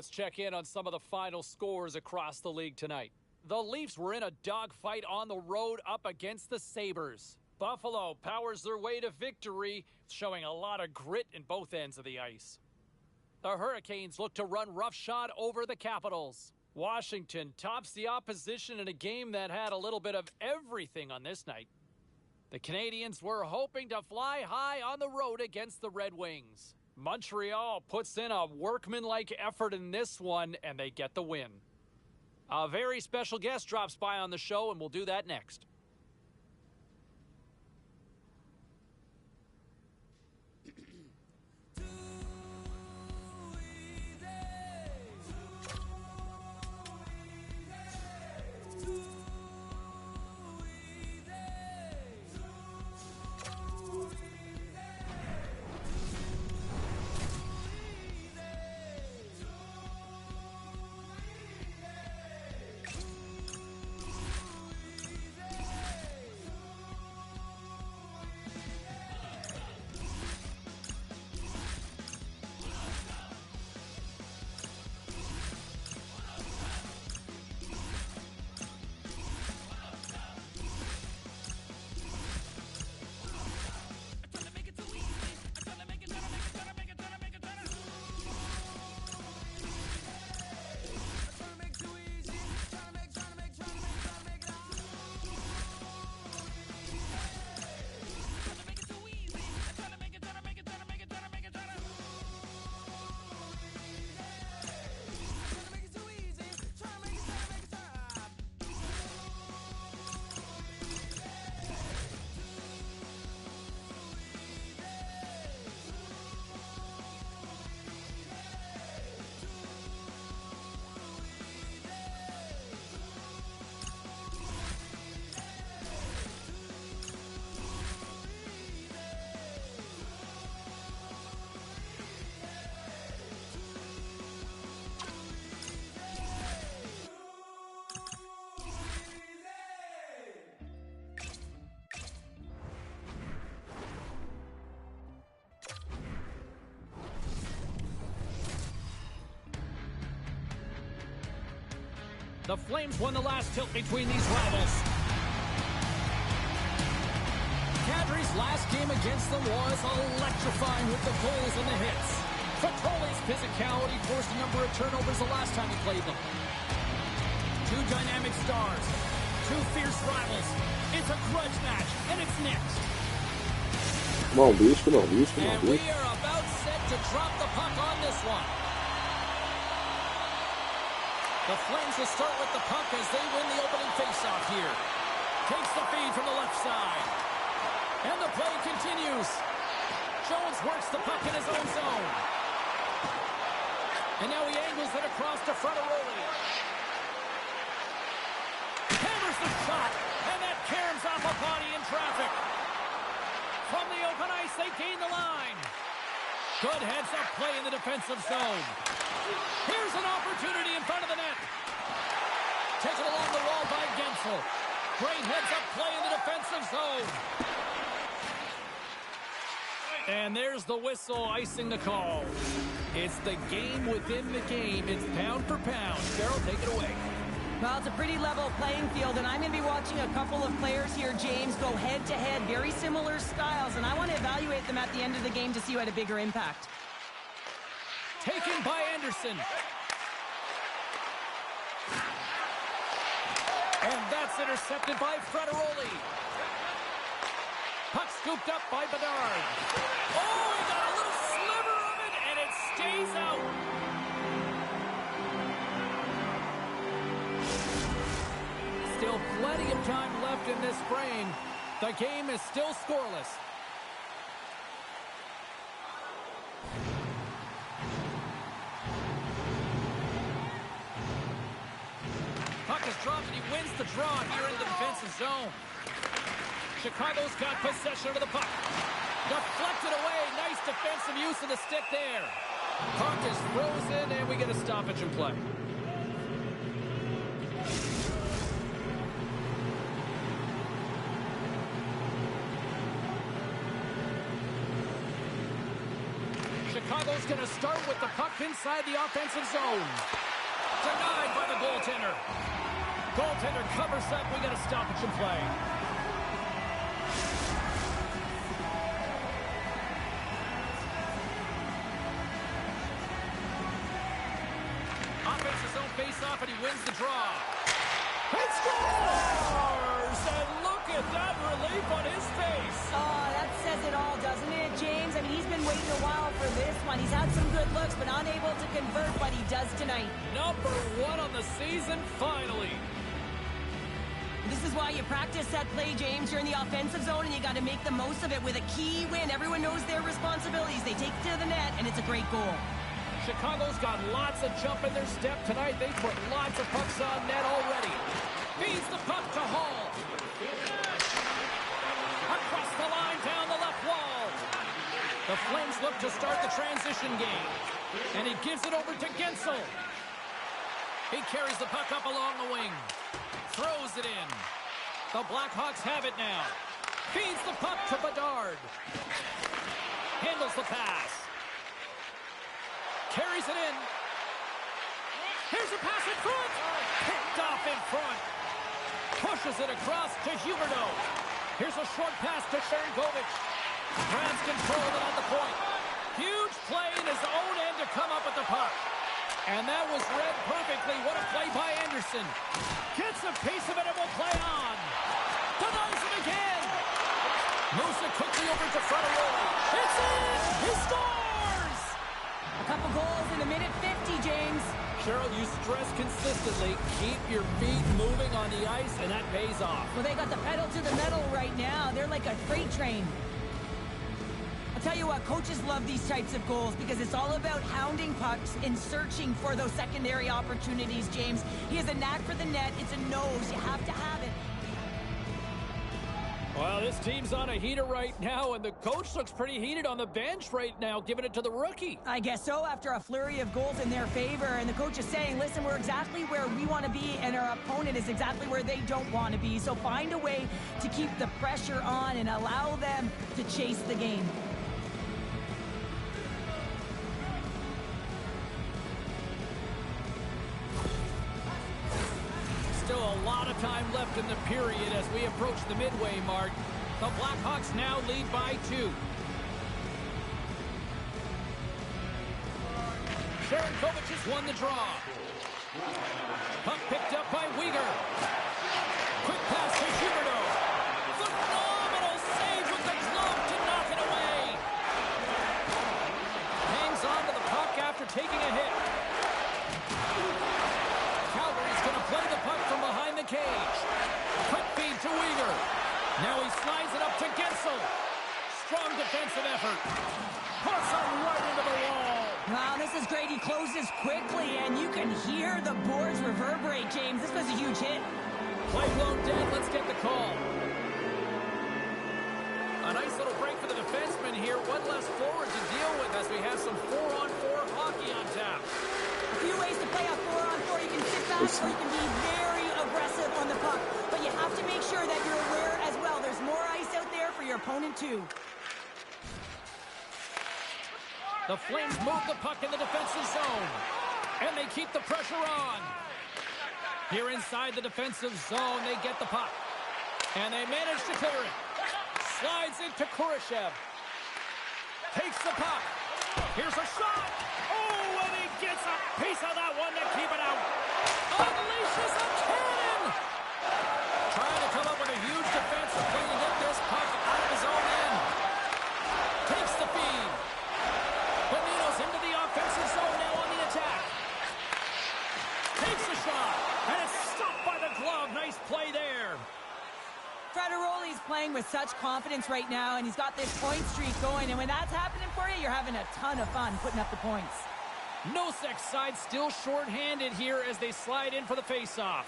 Let's check in on some of the final scores across the league tonight. The Leafs were in a dogfight on the road up against the Sabres. Buffalo powers their way to victory, showing a lot of grit in both ends of the ice. The Hurricanes look to run roughshod over the Capitals. Washington tops the opposition in a game that had a little bit of everything on this night. The Canadiens were hoping to fly high on the road against the Red Wings. Montreal puts in a workmanlike effort in this one, and they get the win. A very special guest drops by on the show, and we'll do that next. The Flames won the last tilt between these rivals. Kadri's last game against them was electrifying with the goals and the hits. Fratoli's physicality forced a number of turnovers the last time he played them. Two dynamic stars, two fierce rivals. It's a grudge match, and it's next. Come on, Beast, come on, Beast, come on, And we are about set to drop the puck on this one. The Flames will start with the puck as they win the opening faceoff here. Takes the feed from the left side. And the play continues. Jones works the puck in his own zone. And now he angles it across to Frattaroli. Hammers the shot, and that caroms off a body in traffic. From the open ice, they gain the line. Good heads-up play in the defensive zone. Here's an opportunity in front of the net. Taken along the wall by Gensel. Great heads-up play in the defensive zone. And there's the whistle icing the call. It's the game within the game. It's pound for pound. Cheryl, take it away. Well, it's a pretty level playing field, and I'm going to be watching a couple of players here, James, go head-to-head, very similar styles, and I want to evaluate them at the end of the game to see who had a bigger impact. Taken by Anderson. And that's intercepted by Frattaroli. Puck scooped up by Bedard. Oh, he got a little sliver of it, and it stays out. Still plenty of time left in this frame. The game is still scoreless. Puck is dropped and he wins the draw here in the defensive zone. Chicago's got possession of the puck. Deflected away. Nice defensive use of the stick there. Puck is frozen and we get a stoppage in play. Chicago's going to start with the puck inside the offensive zone. Denied by the goaltender. Goaltender covers up. We got a stoppage in play. Offensive zone face-off, and he wins the draw. He scores! And look at that relief on his face. Oh, that says it all, doesn't it, James? I mean, he's been waiting a while for this one. He's had some good looks, but unable to convert what he does tonight. Number 1 on the season, finally. This is why you practice that play, James. You're in the offensive zone, and you got to make the most of it with a key win. Everyone knows their responsibilities. They take it to the net, and it's a great goal. Chicago's got lots of jump in their step tonight. They put lots of pucks on net already. Feeds the puck to Hall. Across the line, down the left wall. The Flames look to start the transition game. And he gives it over to Gensel. He carries the puck up along the wing. Throws it in. The Blackhawks have it now. Feeds the puck to Bedard. Handles the pass. Carries it in. Here's a pass in front. Picked off in front. Pushes it across to Huberdeau. Here's a short pass to Sharangovich. Grabs control of it at the point. Huge play in his own end to come up with the puck. And that was read perfectly. What a play by Anderson. Gets a piece of it and will play on. Denies him again. Moves it quickly over to Frattaroli. It's in! He scores! A couple goals in a minute 50, James. Cheryl, you stress consistently, keep your feet moving on the ice, and that pays off. Well, they got the pedal to the metal right now. They're like a freight train. I'll tell you what, coaches love these types of goals because it's all about hounding pucks and searching for those secondary opportunities, James. He has a knack for the net. It's a nose. You have to have it. Well, this team's on a heater right now, and the coach looks pretty heated on the bench right now, giving it to the rookie. I guess so, after a flurry of goals in their favor, and the coach is saying, listen, we're exactly where we want to be, and our opponent is exactly where they don't want to be, so find a way to keep the pressure on and allow them to chase the game. Still a lot of time left in the period as we approach the midway mark. The Blackhawks now lead by 2. Sharangovich has won the draw. Puck picked up by Weegar. Quick pass to Huberdeau. Phenomenal save with the glove to knock it away. Hangs on to the puck after taking a hit. Calgary's going to play the puck from behind the cage. Quick feed to Weegar. Now he slides it up to Gensel. Strong defensive effort. Puts it right into the wall. Wow, this is great. He closes quickly, and you can hear the boards reverberate, James. This was a huge hit. Play blown dead. Let's get the call. A nice little break for the defenseman here. One less forward to deal with as we have some 4-on-4 hockey on tap. A few ways to play a 4-on-4. You can sit back or you can be very aggressive on the puck. But you have to make sure that you're aware as well. There's more ice out there for your opponent too. The Flames move the puck in the defensive zone. And they keep the pressure on. Here inside the defensive zone, they get the puck. And they manage to clear it. Slides into Kurashev. Takes the puck. Here's a shot. Oh, and he gets a piece of that one to keep it out. Unleashes a cannon. Trying to come up with a huge defense of trying to get this puck out of his own end. Takes the feed. Bonino's into the offensive zone now on the attack. Takes a shot. And it's stopped by the glove. Nice play there. Frattaroli's playing with such confidence right now, and he's got this point streak going. And when that's happening for you, you're having a ton of fun putting up the points. Nosek's side still short-handed here as they slide in for the face-off.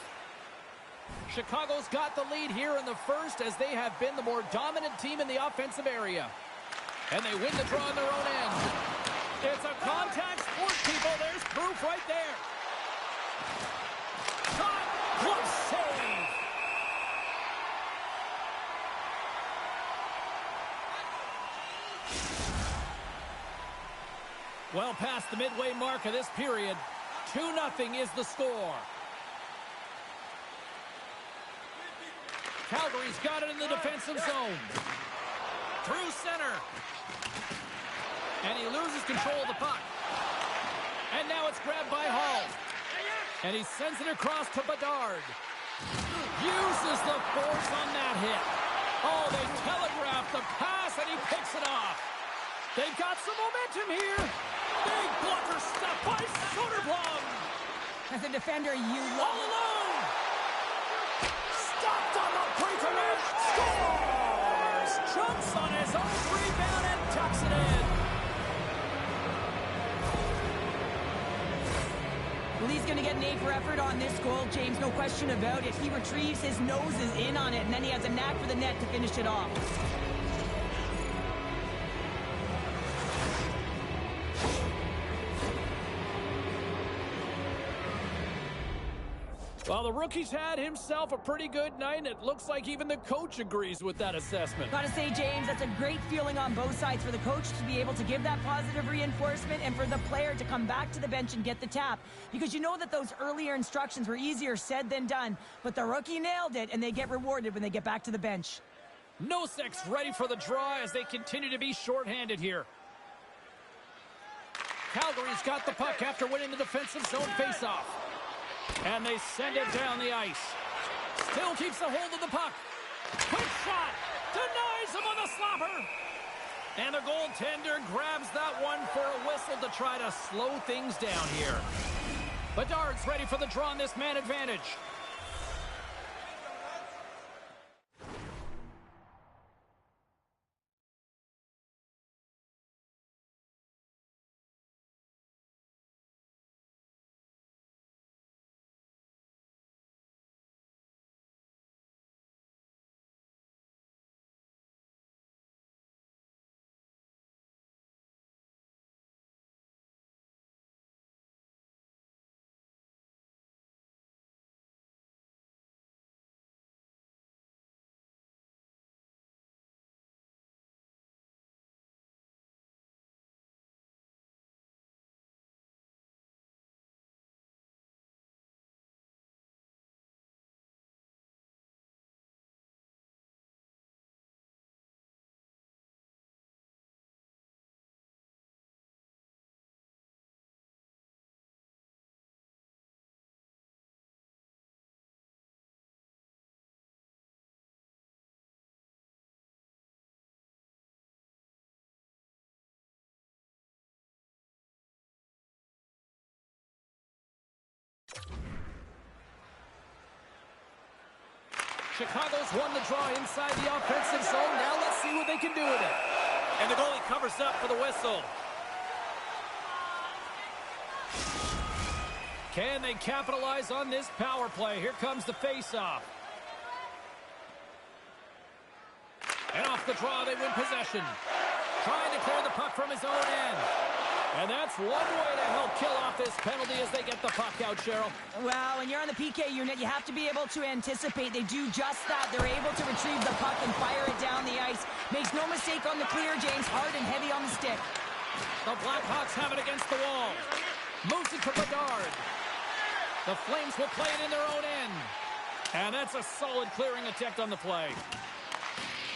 Chicago's got the lead here in the first as they have been the more dominant team in the offensive area. And they win the draw on their own end. It's a contact sport, people. There's proof right there. Shot! What save! Well past the midway mark of this period, 2-0 is the score. Calgary's got it in the defensive zone. Through center. And he loses control of the puck. And now it's grabbed by Hall. And he sends it across to Bedard. Uses the force on that hit. Oh, they telegraph the pass, and he picks it off. They've got some momentum here. Big blocker step by Soderblom. As a defender, you All love alone. Stopped on the breaker edge. Scores. Jumps on his own rebound and tucks it in. Well, he's going to get an A for effort on this goal, James, no question about it. He retrieves, his nose is in on it, and then he has a knack for the net to finish it off. Well, the rookie's had himself a pretty good night, and it looks like even the coach agrees with that assessment. Gotta say, James, that's a great feeling on both sides for the coach to be able to give that positive reinforcement and for the player to come back to the bench and get the tap. Because you know that those earlier instructions were easier said than done, but the rookie nailed it, and they get rewarded when they get back to the bench. Nosek's ready for the draw as they continue to be shorthanded here. Calgary's got the puck after winning the defensive zone faceoff. And they send it down the ice. Still keeps the hold of the puck. Quick shot. Denies him on the slapper. And the goaltender grabs that one for a whistle to try to slow things down here. Bedard's ready for the draw on this man advantage. Chicago's won the draw inside the offensive zone. Now let's see what they can do with it. And the goalie covers up for the whistle. Can they capitalize on this power play? Here comes the faceoff. And off the draw, they win possession. Trying to clear the puck from his own end. And that's one way to help kill off this penalty as they get the puck out, Cheryl. Well, when you're on the PK unit, you have to be able to anticipate. They do just that. They're able to retrieve the puck and fire it down the ice. Makes no mistake on the clear, James. Hard and heavy on the stick. The Blackhawks have it against the wall. Moves it to Bedard. The Flames will play it in their own end. And that's a solid clearing attempt on the play.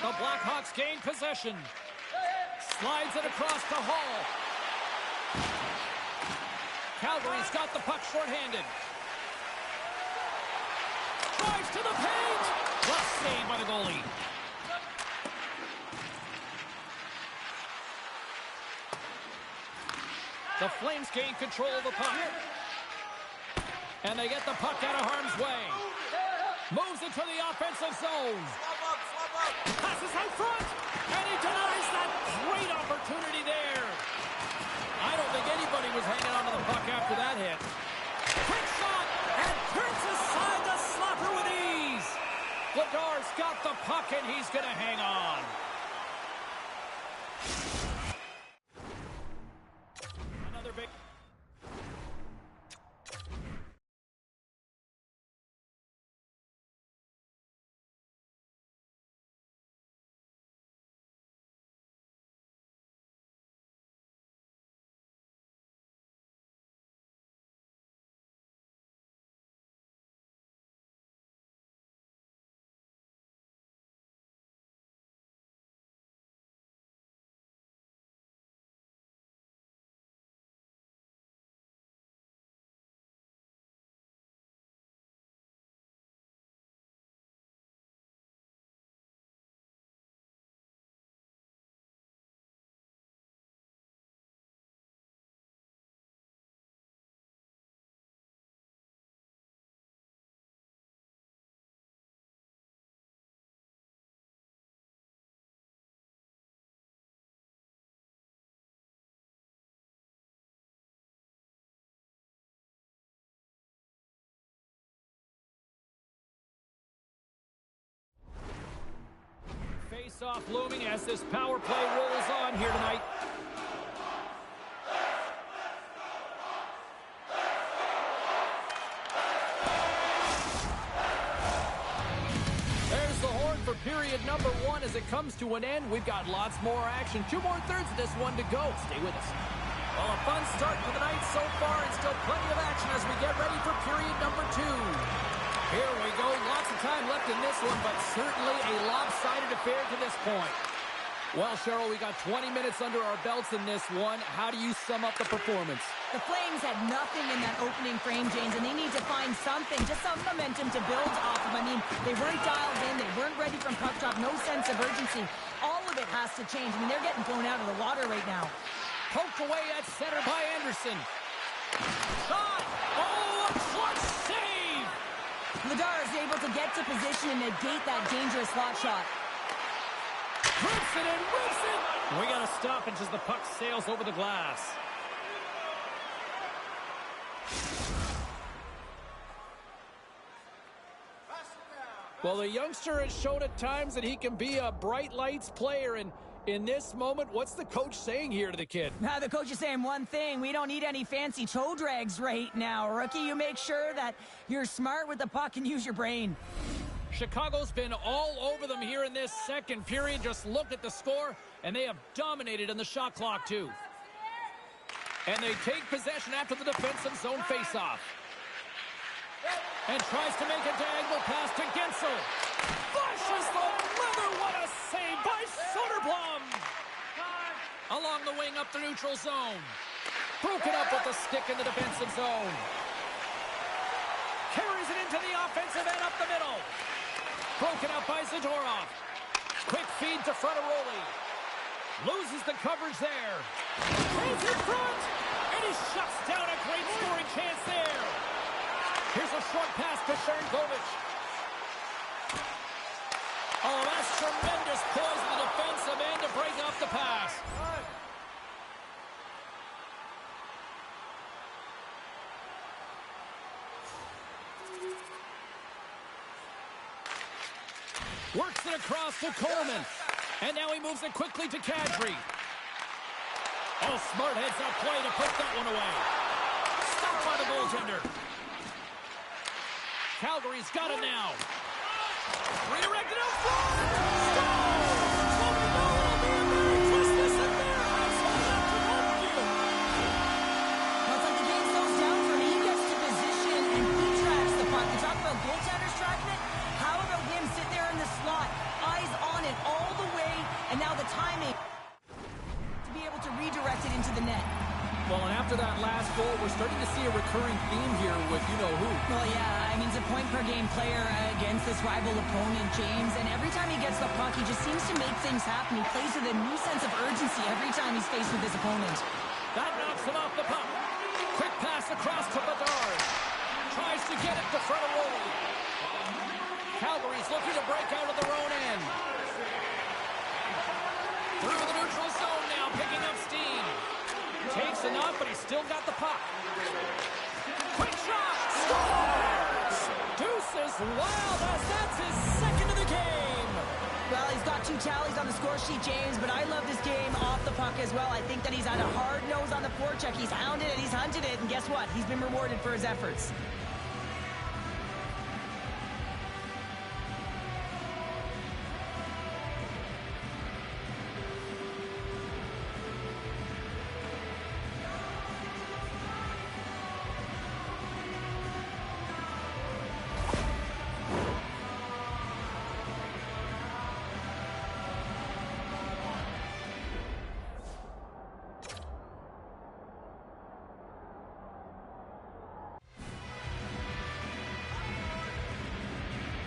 The Blackhawks gain possession. Slides it across to Hall. Calgary's got the puck shorthanded. Drives to the paint. Well saved by the goalie. The Flames gain control of the puck. And they get the puck out of harm's way. Moves into the offensive zone. Passes out front. And he denies that great opportunity there. I don't think anybody was hanging on to the puck after that hit. Quick shot, and turns aside the slapper with ease. Bedard's got the puck, and he's going to hang on. Face-off looming as this power play rolls on here tonight. There's the horn for period number 1 as it comes to an end. We've got lots more action. 2 more thirds of this one to go. Stay with us. Well, a fun start to the night so far, and still plenty of action as we get ready for period number 2. Here we go. Lots of time left in this one, but certainly a lopsided affair to this point. Well, Cheryl, we got 20 minutes under our belts in this one. How do you sum up the performance? The Flames had nothing in that opening frame, James, and they need to find something, just some momentum to build off of. I mean, they weren't dialed in. They weren't ready from puck drop. No sense of urgency. All of it has to change. I mean, they're getting blown out of the water right now. Poked away at center by Anderson. Shot! Oh, a clutch save! Vladar is able to get to position and negate that dangerous slot shot. Rips it and rips it! We got to stop it as the puck sails over the glass. Well, the youngster has shown at times that he can be a bright lights player, and in this moment, what's the coach saying here to the kid? Now, the coach is saying one thing. We don't need any fancy toe drags right now, rookie. You make sure that you're smart with the puck and use your brain. Chicago's been all over them here in this second period. Just look at the score, and they have dominated in the shot clock, too. And they take possession after the defensive zone faceoff. And tries to make a diagonal pass to Gensel. Flashes the leather. What a save by Soderblom. Along the wing up the neutral zone. Broken up with the stick in the defensive zone. Carries it into the offensive end up the middle. Broken out by Zadorov. Quick feed to Frontaroli. Loses the coverage there. He's in front. And he shuts down a great scoring chance there. Here's a short pass to Sharangovich. Oh, that's tremendous poise in the defensive end to break up the pass. Works it across to Coleman. And now he moves it quickly to Kadri. Oh, smart heads-up play to put that one away. Stopped by the goaltender. Calgary's got it now. Redirected out front. Score! Oh, no, it'll be a Merry Christmas in there. That's all after rescue. Well, it's like the game slows down for him. He gets to position and he tracks the puck. You talk about goaltenders tracking it. How about him sit there in the slot, eyes on it all the way, and now the timing to be able to redirect it into the net. Well, and after that last goal, we're starting to see a recurring theme here with you-know-who. Well, yeah, I mean, he's a point-per-game player against this rival opponent, James, and every time he gets the puck, he just seems to make things happen. He plays with a new sense of urgency every time he's faced with his opponent. That knocks him off the puck. Quick pass across to Bedard. Tries to get it to Frontaroli. Calgary's looking to break out of their own end. Through the neutral zone now, picking up steam. Takes enough, but he's still got the puck. Quick shot! Scores! Deuces wild as that's his second of the game. Well, he's got 2 tallies on the score sheet, James, but I love this game off the puck as well. I think that he's had a hard nose on the forecheck. He's hounded it, he's hunted it, and guess what? He's been rewarded for his efforts.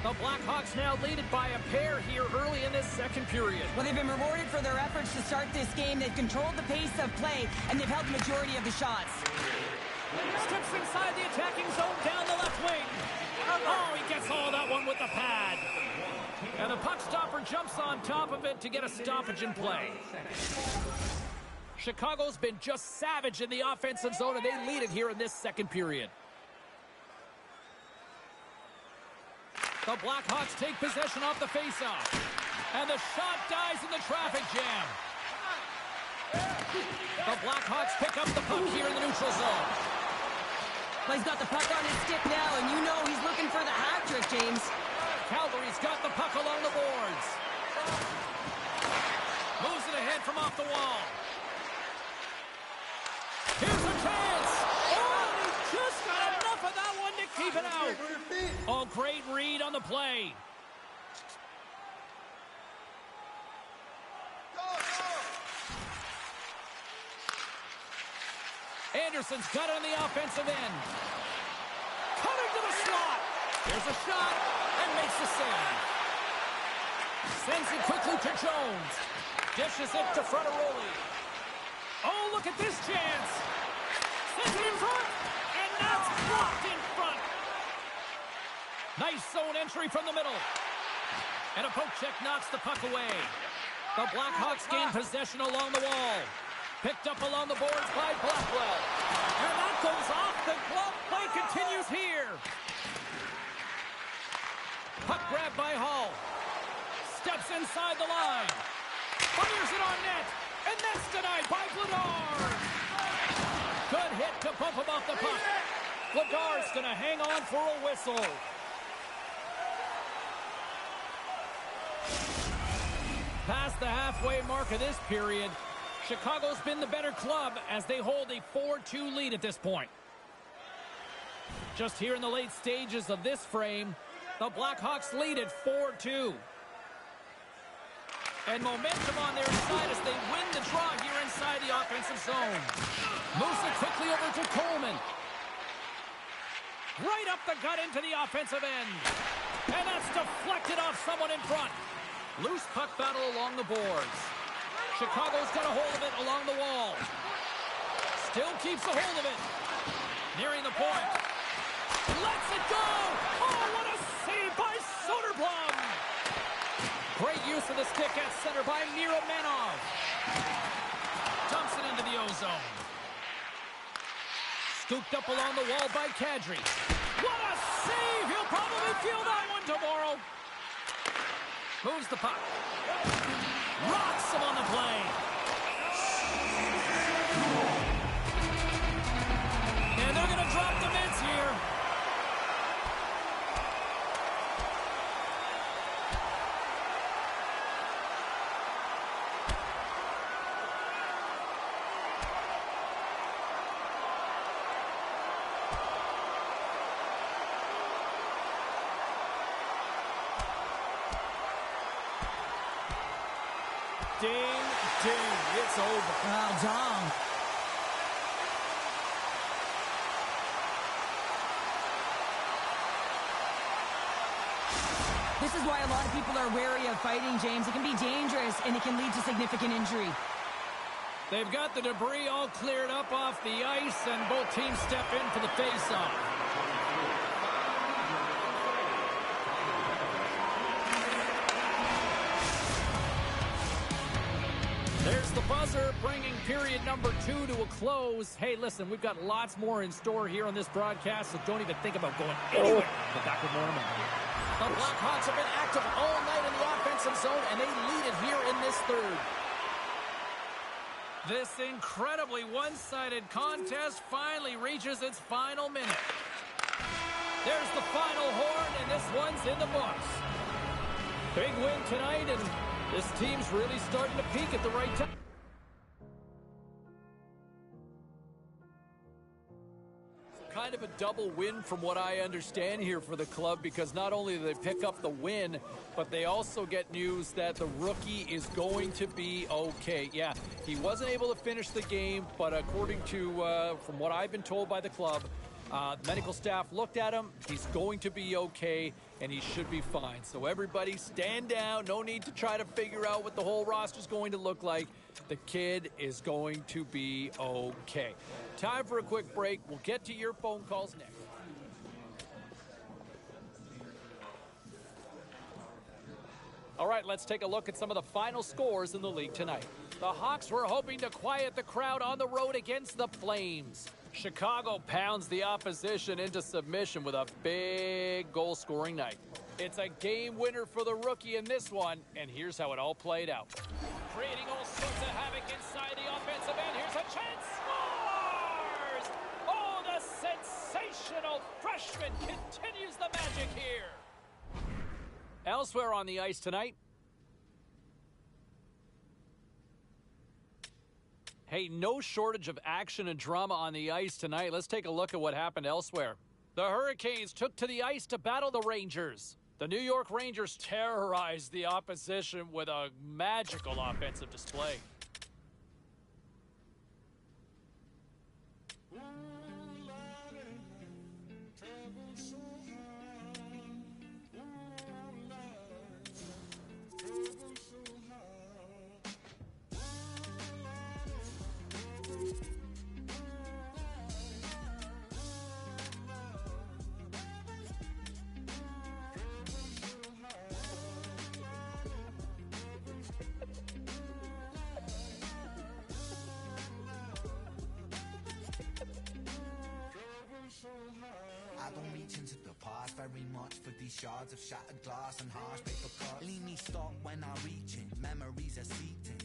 The Blackhawks now lead it by a pair here early in this second period. Well, they've been rewarded for their efforts to start this game. They've controlled the pace of play, and they've held the majority of the shots. Steps inside the attacking zone down the left wing. Oh, he gets all that one with the pad. And the puck stopper jumps on top of it to get a stoppage in play. Chicago's been just savage in the offensive zone, and they lead it here in this second period. The Blackhawks take possession off the faceoff. And the shot dies in the traffic jam. The Blackhawks pick up the puck here in the neutral zone. Well, he's got the puck on his stick now, and you know he's looking for the hat trick, James. Calgary's got the puck along the boards. Moves it ahead from off the wall. Here's a chance. Oh, he just got enough of that one to keep it out. Oh, great read on the play. Anderson's got it on the offensive end. Cutting to the slot. There's a shot and makes the save. Sends it quickly to Jones. Dishes it to Frattaroli. Oh, look at this chance. Sends it in front. And that's blocked in front. Nice zone entry from the middle. And a poke check knocks the puck away. The Blackhawks gain possession along the wall. Picked up along the boards by Blackwell. And that goes off the glove. Play continues here. Puck grab by Hall. Steps inside the line. Fires it on net. And that's denied by Vladar. Good hit to bump him off the puck. Vladar's going to hang on for a whistle. Past the halfway mark of this period, Chicago's been the better club as they hold a 4-2 lead at this point. Just here in the late stages of this frame, the Blackhawks lead at 4-2. And momentum on their side as they win the draw here inside the offensive zone. Moves it quickly over to Coleman. Right up the gut into the offensive end. And that's deflected off someone in front. Loose puck battle along the boards. Chicago's got a hold of it along the wall. Still keeps a hold of it. Nearing the point. Lets it go! Oh, what a save by Soderblom! Great use of the stick at center by Miromanov. Dumps it into the ozone. Scooped up along the wall by Kadri. What a save! He'll probably feel that one tomorrow. Moves the puck. Rocks him on the play. And they're going to drop the mitts here. Ding, ding, it's over. Oh, Dom. This is why a lot of people are wary of fighting, James. It can be dangerous, and it can lead to significant injury. They've got the debris all cleared up off the ice, and both teams step in for the face-off. There's the buzzer, bringing period number 2 to a close. Hey, listen, we've got lots more in store here on this broadcast, so don't even think about going anywhere. But back with more in a moment. The Blackhawks have been active all night in the offensive zone, and they lead it here in this third. This incredibly one-sided contest finally reaches its final minute. There's the final horn, and this one's in the books. Big win tonight, and this team's really starting to peak at the right time. Kind of a double win from what I understand here for the club, because not only do they pick up the win, but they also get news that the rookie is going to be okay. Yeah, he wasn't able to finish the game, but according to, from what I've been told by the club, medical staff looked at him. He's going to be okay, and he should be fine. So everybody stand down. No need to try to figure out what the whole roster's going to look like. The kid is going to be okay. Time for a quick break. We'll get to your phone calls next. All right, let's take a look at some of the final scores in the league tonight. The Hawks were hoping to quiet the crowd on the road against the Flames. Chicago pounds the opposition into submission with a big goal-scoring night. It's a game winner for the rookie in this one, and here's how it all played out. Creating all sorts of havoc inside the offensive end. Here's a chance. Scores! Oh, the sensational freshman continues the magic here. Elsewhere on the ice tonight. Hey, no shortage of action and drama on the ice tonight. Let's take a look at what happened elsewhere. The Hurricanes took to the ice to battle the Rangers. The New York Rangers terrorized the opposition with a magical offensive display. I don't reach into the past very much for these shards of shattered glass and harsh paper cuts. Leave me stop when I reach in, memories are seeping.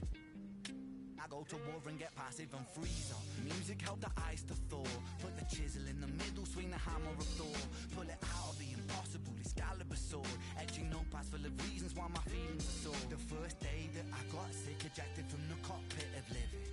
I go to war and get passive and freeze up. Music help the ice to thaw. Put the chisel in the middle, swing the hammer of Thor. Pull it out of the impossible, Excalibur sword. Etching notepads full of reasons why my feelings are sore. The first day that I got sick, ejected from the cockpit of living.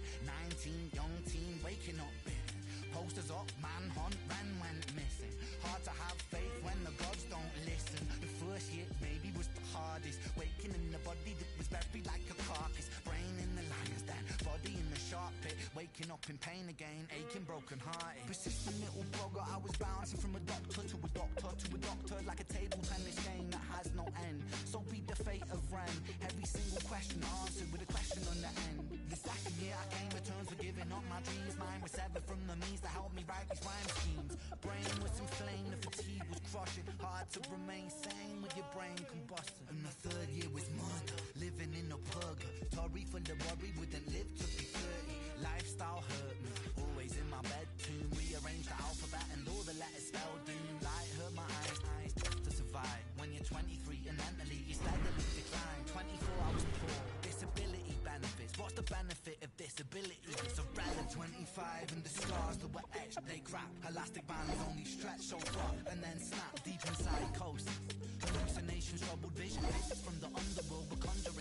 19, young teen, waking up bitter. Posters up, manhunt, ran, went missing. Hard to have faith when the gods don't listen. The first hit maybe was the hardest. Waking in the body that was buried like a carcass. Brain in the lion's den, body in the sharp pit. Waking up in pain again, aching, broken hearted. Persistent little blogger, I was bouncing from a doctor to a doctor to a doctor. Like a table tennis game that has no end. So be the fate of Ren. Every single question answered with a question on the end. The second year I came to terms with giving up my dreams. Mine was severed from the means to help me write these rhyme schemes. Brain was inflamed, the fatigue was crushing. Hard to remain sane with your brain combusting. And the third year was murder, living in a purgatory full of worry, wouldn't live to be 30. Lifestyle hurt me, always in my bedroom. Rearranged the alphabet and all the letters spelled doom. Light hurt my eyes to survive. When you're 23 and mentally you steadily decline. 24 I was poor, disability benefits. What's the benefit of disability? It's a relevant 25 and the scars that were etched, they crack. Elastic bands only stretch so far and then snap deep inside coast. Hallucinations, troubled vision, faces from the underworld were conjuring.